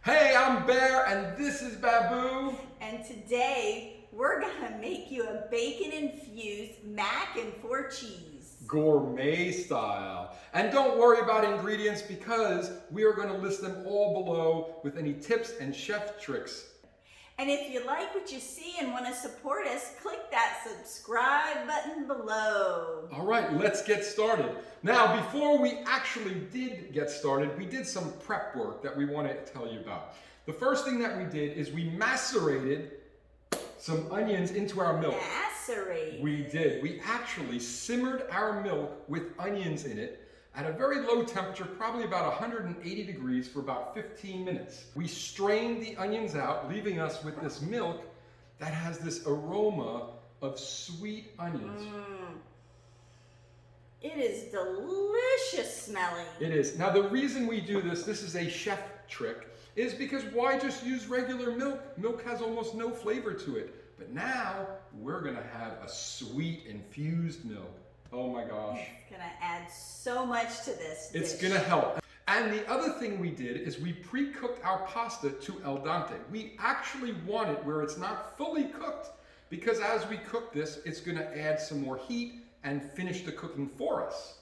Hey, I'm Bear and this is Babu. And today we're gonna make you a bacon-infused mac and four cheese. Gourmet style. And don't worry about ingredients because we are going to list them all below with any tips and chef tricks. And if you like what you see and want to support us, click that subscribe button below. All right, let's get started. Now, before we actually did get started, we did some prep work that we want to tell you about. The first thing that we did is we macerated some onions into our milk. Macerate. We did. We actually simmered our milk with onions in it at a very low temperature, probably about 180 degrees for about 15 minutes. We strained the onions out, leaving us with this milk that has this aroma of sweet onions. It is delicious smelling. It is. Now the reason we do this is a chef trick, is because why just use regular milk? Milk has almost no flavor to it. But now we're gonna have a sweet infused milk. Oh my gosh. It's gonna add so much to this dish. It's gonna help. And the other thing we did is we pre-cooked our pasta to al dente. We actually want it where it's not fully cooked, because as we cook this, it's gonna add some more heat and finish the cooking for us.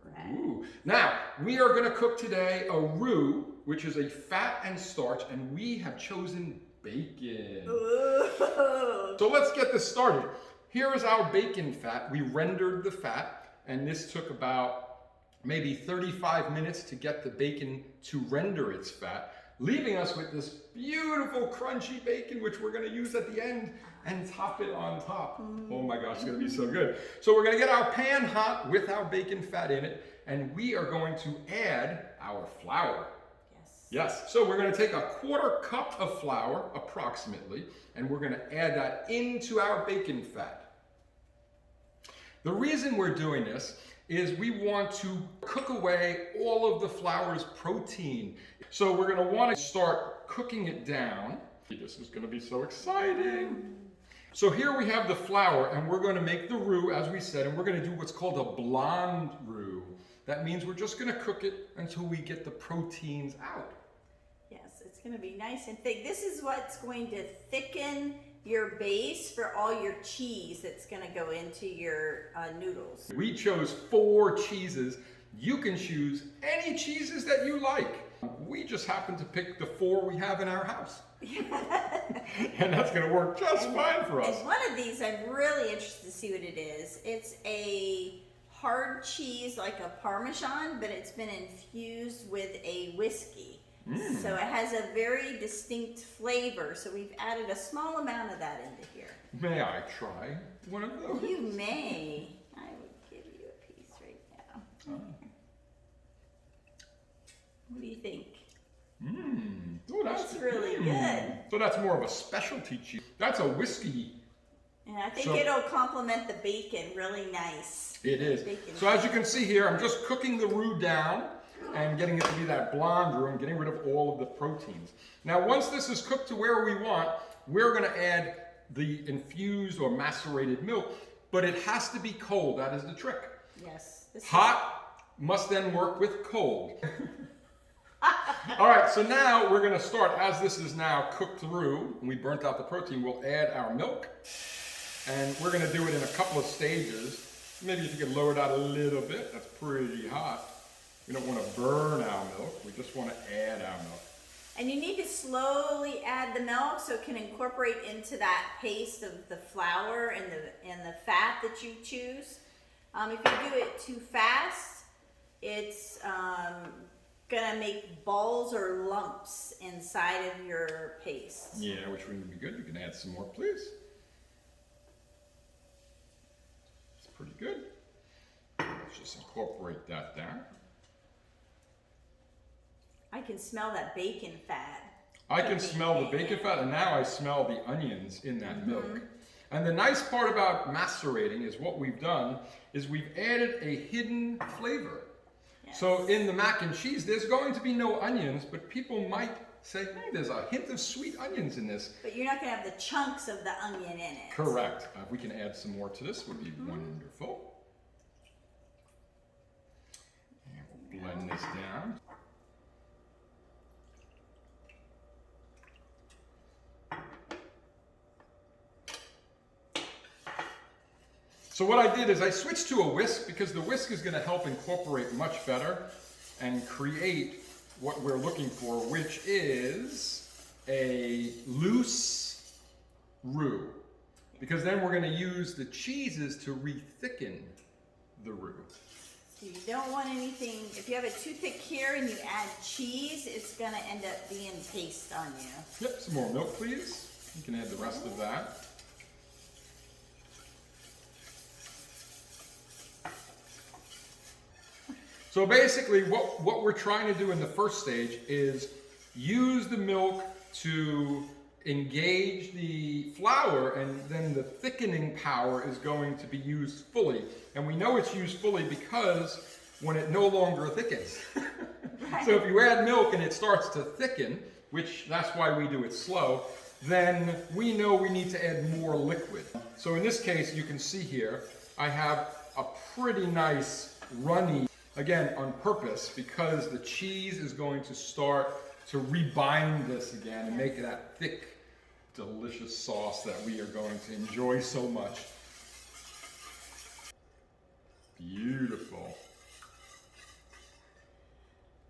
Correct. Ooh. Now, we are gonna cook today a roux, which is a fat and starch, and we have chosen bacon. Ooh. So let's get this started. Here is our bacon fat. We rendered the fat, and this took about maybe 35 minutes to get the bacon to render its fat, leaving us with this beautiful crunchy bacon, which we're gonna use at the end and top it on top. Oh my gosh, it's gonna be so good. So we're gonna get our pan hot with our bacon fat in it, and we are going to add our flour. Yes, so we're going to take a 1/4 cup of flour, approximately, and we're going to add that into our bacon fat. The reason we're doing this is we want to cook away all of the flour's protein. So we're going to want to start cooking it down. This is going to be so exciting. So here we have the flour, and we're going to make the roux, as we said, and we're going to do what's called a blonde roux. That means we're just going to cook it until we get the proteins out. Yes, it's going to be nice and thick. This is what's going to thicken your base for all your cheese that's going to go into your noodles. We chose 4 cheeses. You can choose any cheeses that you like. We just happen to pick the 4 we have in our house. And that's going to work just fine for us. And one of these, I'm really interested to see what it is. It's a hard cheese like a Parmesan, but it's been infused with a whiskey. So it has a very distinct flavor. So we've added a small amount of that into here. May I try one of those? You may. I would give you a piece right now. What do you think? Oh, That's really good. So that's more of a specialty cheese. That's a whiskey. And I think it'll complement the bacon really nice. It is. Bacon. So as you can see here, I'm just cooking the roux down and getting it to be that blonde roux and getting rid of all of the proteins. Now, once this is cooked to where we want, we're going to add the infused or macerated milk, but it has to be cold. That is the trick. Yes. Hot must then work with cold. All right, so now we're going to start, as this is now cooked through, and we burnt out the protein, we'll add our milk. And we're going to do it in a couple of stages. Maybe if you can lower that a little bit, that's pretty hot. We don't want to burn our milk, we just want to add our milk. And you need to slowly add the milk so it can incorporate into that paste of the flour and the fat that you choose. If you do it too fast, it's gonna make balls or lumps inside of your paste. Yeah, which would be good. You can add some more, please. It's pretty good. Let's just incorporate that down. I can smell that bacon fat. I can smell the bacon fat, and now I smell the onions in that milk. And the nice part about macerating is what we've done is we've added a hidden flavor. Yes. So in the mac and cheese, there's going to be no onions, but people might say, hey, there's a hint of sweet onions in this. But you're not going to have the chunks of the onion in it. Correct. If we can add some more to this, would be wonderful. And we'll blend this down. So what I did is I switched to a whisk because the whisk is going to help incorporate much better and create what we're looking for, which is a loose roux. Because then we're going to use the cheeses to re-thicken the roux. So you don't want anything, if you have a toothpick here and you add cheese, it's going to end up being paste on you. Yep, some more milk, please. You can add the rest of that. So basically what we're trying to do in the first stage is use the milk to engage the flour, and then the thickening power is going to be used fully. And we know it's used fully because when it no longer thickens. Right. So if you add milk and it starts to thicken, which that's why we do it slow, then we know we need to add more liquid. So in this case, you can see here, I have a pretty nice runny, again, on purpose, because the cheese is going to start to rebind this again and make that thick, delicious sauce that we are going to enjoy so much. Beautiful.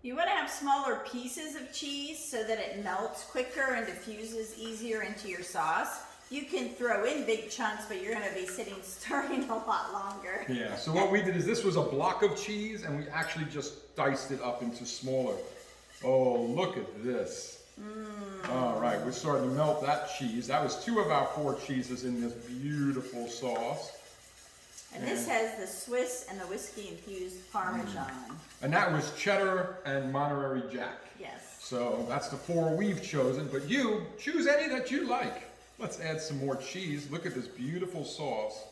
You want to have smaller pieces of cheese so that it melts quicker and diffuses easier into your sauce. You can throw in big chunks, but you're going to be stirring a lot longer. Yeah, so what we did is this was a block of cheese and we actually just diced it up into smaller. Oh, look at this. All right, we're starting to melt that cheese. That was 2 of our 4 cheeses in this beautiful sauce. And this has the Swiss and the whiskey infused Parmesan. And that was cheddar and Monterey Jack. Yes. So that's the 4 we've chosen, but you choose any that you like. Let's add some more cheese. Look at this beautiful sauce.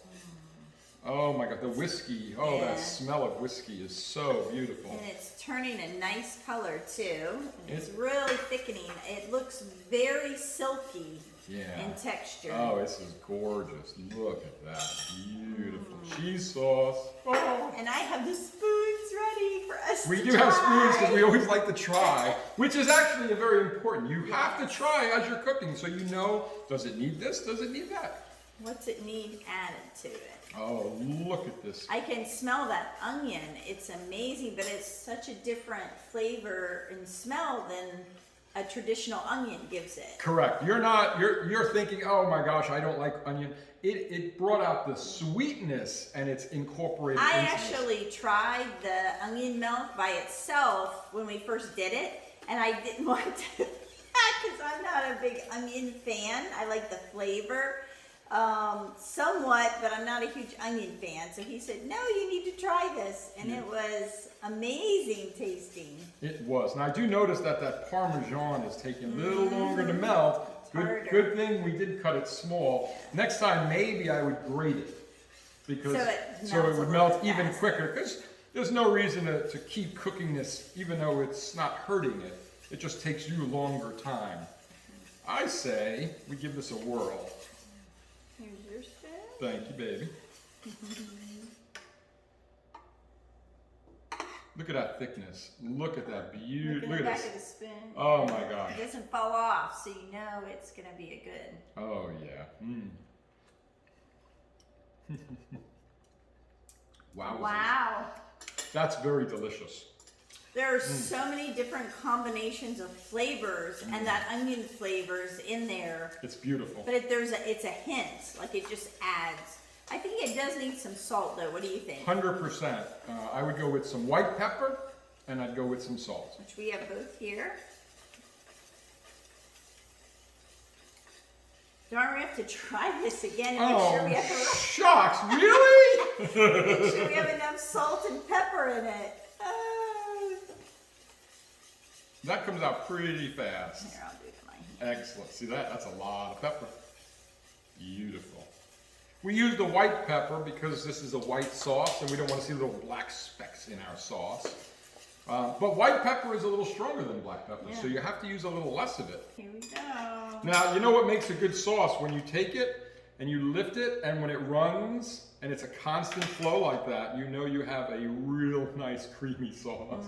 Oh my God, the whiskey. Oh, Yeah. that smell of whiskey is so beautiful. And it's turning a nice color too. And it's really thickening. It looks very silky in texture. Oh, this is gorgeous. Look at that. Beautiful cheese sauce. Oh. And I have the spoons ready for us We to do have spoons because try. we always like to try, which is actually very important. You have to try as you're cooking so you know, does it need this? Does it need that? What's it need added to it? Oh, look at this. I can smell that onion. It's amazing, but it's such a different flavor and smell than a traditional onion gives it. Correct. You're thinking, oh my gosh, I don't like onion. It brought out the sweetness and it's incorporated I into actually tried the onion milk by itself when we first did it, and I didn't want to because I'm not a big onion fan. I like the flavor somewhat, but I'm not a huge onion fan. So he said, no, you need to try this. And it was amazing tasting. It was. Now I do notice that Parmesan is taking a little longer to melt. Good thing we did cut it small. Next time maybe I would grate it because so it would melt even quicker, because there's no reason to keep cooking this even though it's not hurting it. It just takes you longer time. I say we give this a whirl. Here's your spoon. Thank you, baby. Look at that thickness. Look at that beauty. Look at the at back this. of the spoon. Oh my gosh. It doesn't fall off, so you know it's going to be a good. Oh yeah. Wow. Wow. That's very delicious. There are so many different combinations of flavors, and that onion flavors in there. It's beautiful. But it's a hint, like it just adds. I think it does need some salt, though. What do you think? 100%. I would go with some white pepper, and I'd go with some salt. Which we have both here. Darn, we have to try this again and make sure we have enough. Shucks! Really? Make sure we have enough salt and pepper in it. That comes out pretty fast. Here, I'll do it in my hand. Excellent. See that? That's a lot of pepper. Beautiful. We use the white pepper because this is a white sauce and we don't want to see little black specks in our sauce. But white pepper is a little stronger than black pepper, so you have to use a little less of it. Here we go. Now, you know what makes a good sauce? When you take it and you lift it, and when it runs and it's a constant flow like that, you know you have a real nice creamy sauce.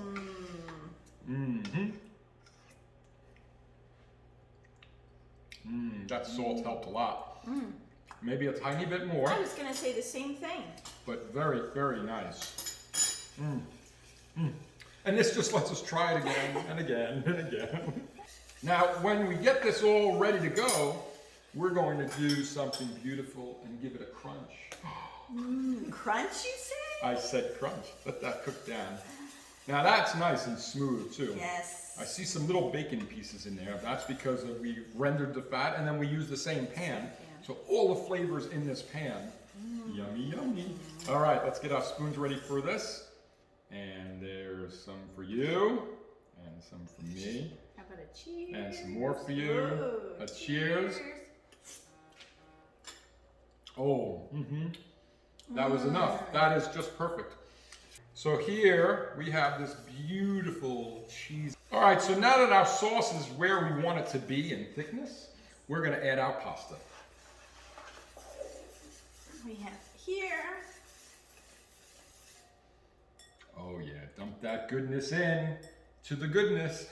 That salt helped a lot. Maybe a tiny bit more. I was going to say the same thing. But very, very nice. And this just lets us try it again and again and again. Now, when we get this all ready to go, we're going to do something beautiful and give it a crunch. Crunch, you say? I said crunch. Let that cook down. Now that's nice and smooth too. Yes. I see some little bacon pieces in there. That's because we rendered the fat and then we used the same pan. So all the flavors in this pan. Yummy, yummy. All right, let's get our spoons ready for this. And there's some for you and some for me. How about a cheers? And some more for you. Ooh, A cheers. Oh, that was enough. That is just perfect. So here we have this beautiful cheese. All right, so now that our sauce is where we want it to be in thickness, we're gonna add our pasta. We have here. Oh yeah, dump that goodness in to the goodness.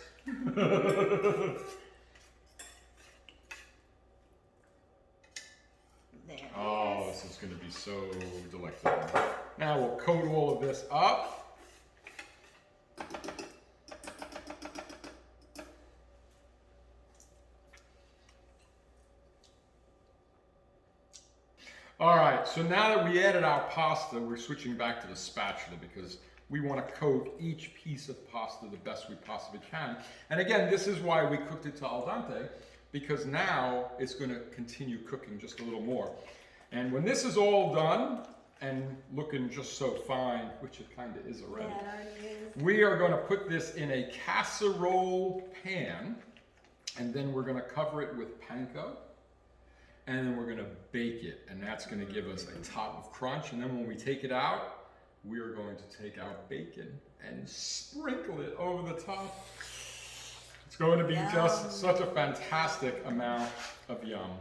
Oh, this is going to be so delectable. Now we'll coat all of this up. All right, so now that we added our pasta, we're switching back to the spatula because we want to coat each piece of pasta the best we possibly can. And again, this is why we cooked it to al dente, because now it's going to continue cooking just a little more. And when this is all done and looking just so fine, which it kind of is already, Yeah, it already is. we are going to put this in a casserole pan, and then we're going to cover it with panko, and then we're going to bake it, and that's going to give us a top of crunch. And then when we take it out, we are going to take our bacon and sprinkle it over the top. It's going to be just such a fantastic amount of yum.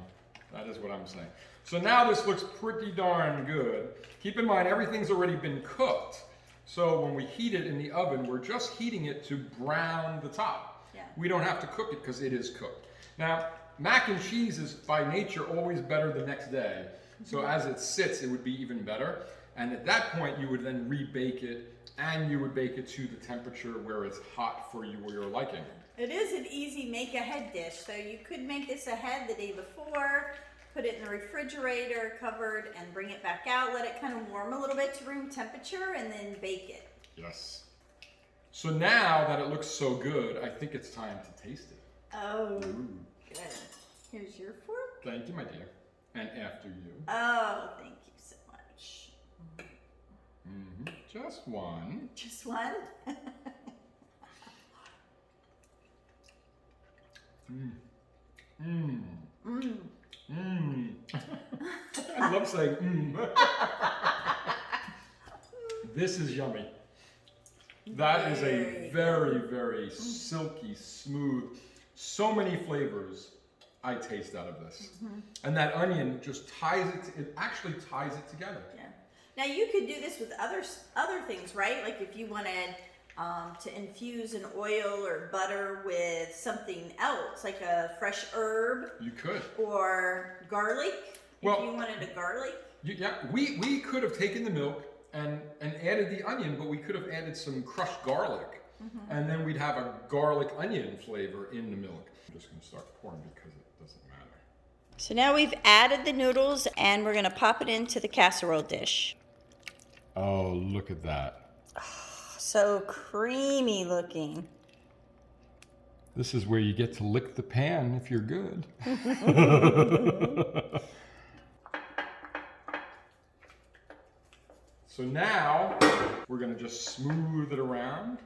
That is what I'm saying. So now this looks pretty darn good. Keep in mind, everything's already been cooked. So when we heat it in the oven, we're just heating it to brown the top. Yeah. We don't have to cook it because it is cooked. Now, mac and cheese is by nature always better the next day. So as it sits, it would be even better. And at that point, you would then rebake it, and you would bake it to the temperature where it's hot for your liking. It is an easy make-ahead dish, so you could make this ahead the day before, put it in the refrigerator, covered, and bring it back out, let it kind of warm a little bit to room temperature, and then bake it. Yes. So now that it looks so good, I think it's time to taste it. Oh, Ooh. good. Here's your fork. Thank you, my dear. And after you. Oh, thank you so much. Just one. Just one? I love saying This is yummy. That is a very, very silky, smooth, so many flavors I taste out of this. And that onion just ties it actually ties it together. Yeah. Now you could do this with other things, right? Like if you wanted to infuse an oil or butter with something else, like a fresh herb. You could. Or garlic, Well, if you wanted a garlic. Yeah, we could have taken the milk and added the onion, but we could have added some crushed garlic. And then we'd have a garlic onion flavor in the milk. I'm just going to start pouring because it doesn't matter. So now we've added the noodles and we're going to pop it into the casserole dish. Oh, look at that. So creamy looking. This is where you get to lick the pan if you're good. So now we're going to just smooth it around.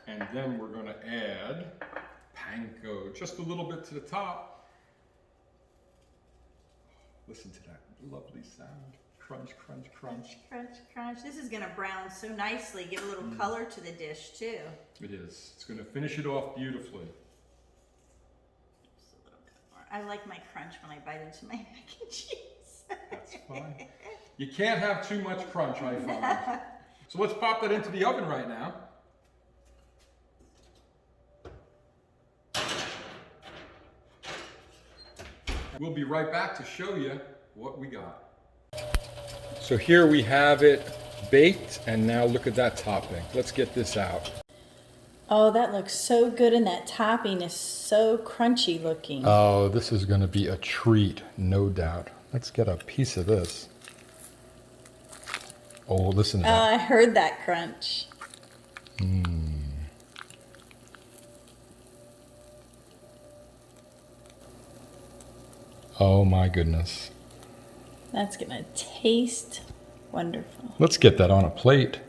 And then we're going to add panko just a little bit to the top. Listen to that lovely sound. Crunch, crunch, crunch. Crunch, crunch. This is going to brown so nicely, give a little color to the dish too. It is. It's going to finish it off beautifully. Just a little bit more. I like my crunch when I bite into my mac and cheese. That's fine. You can't have too much crunch, I find. So let's pop that into the oven right now. We'll be right back to show you what we got. So here we have it baked, and now look at that topping. Let's get this out. Oh, that looks so good, and that topping is so crunchy looking. Oh, this is going to be a treat, no doubt. Let's get a piece of this. Oh, listen to that. I heard that crunch. Oh my goodness. That's gonna taste wonderful. Let's get that on a plate.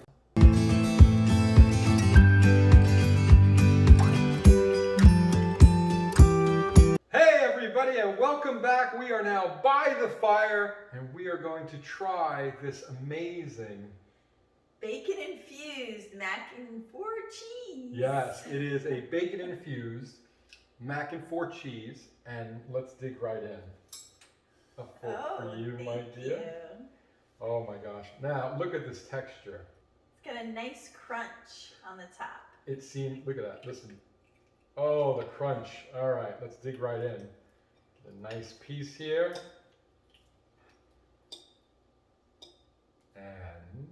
Hey everybody, and welcome back. We are now by the fire, and we are going to try this amazing Bacon infused mac and four cheese. Yes, it is a bacon infused mac and four cheese, and let's dig right in. A fork for you, my dear. You. Oh my gosh. Now, look at this texture. It's got a nice crunch on the top. It seems, look at that, listen. Oh, the crunch. All right, let's dig right in. A nice piece here. And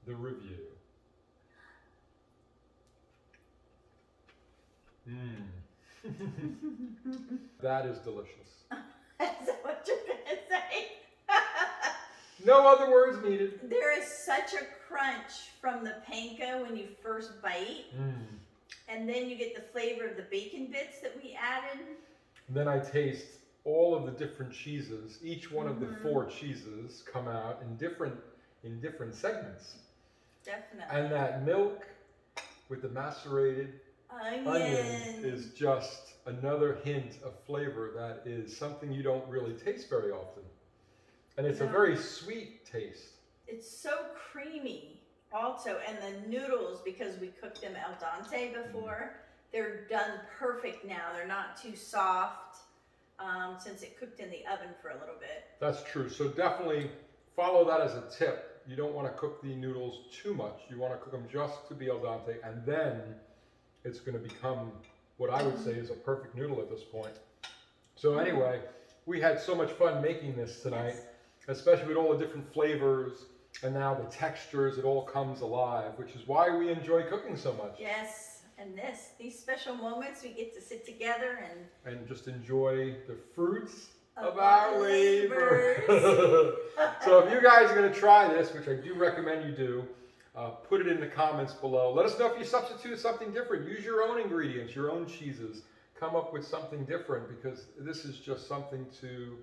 the review. That is delicious. Is that what you're gonna say? No other words needed. There is such a crunch from the panko when you first bite. And then you get the flavor of the bacon bits that we added. And then I taste all of the different cheeses. Each one of the four cheeses come out in different segments. Definitely. And that milk with the macerated onion is just another hint of flavor that is something you don't really taste very often. And it's a very sweet taste. It's so creamy also, and the noodles, because we cooked them al dente before, they're done perfect now. They're not too soft since it cooked in the oven for a little bit. That's true. So definitely follow that as a tip. You don't want to cook the noodles too much. You want to cook them just to be al dente, and then it's going to become what I would say is a perfect noodle at this point. So anyway, we had so much fun making this tonight, especially with all the different flavors and now the textures. It all comes alive, which is why we enjoy cooking so much. Yes, and these special moments we get to sit together and just enjoy the fruits of our labor. So if you guys are going to try this, which I do recommend you do, put it in the comments below. Let us know if you substitute something different. Use your own ingredients, your own cheeses. Come up with something different, because this is just something to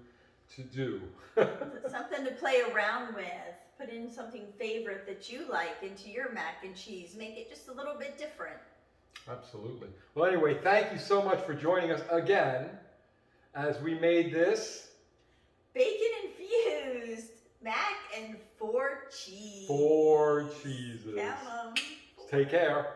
do. Something to play around with. Put in something favorite that you like into your mac and cheese. Make it just a little bit different. Absolutely. Well, anyway, thank you so much for joining us again as we made this bacon infused mac and four cheese. 4 cheeses. Count 'em. Take care.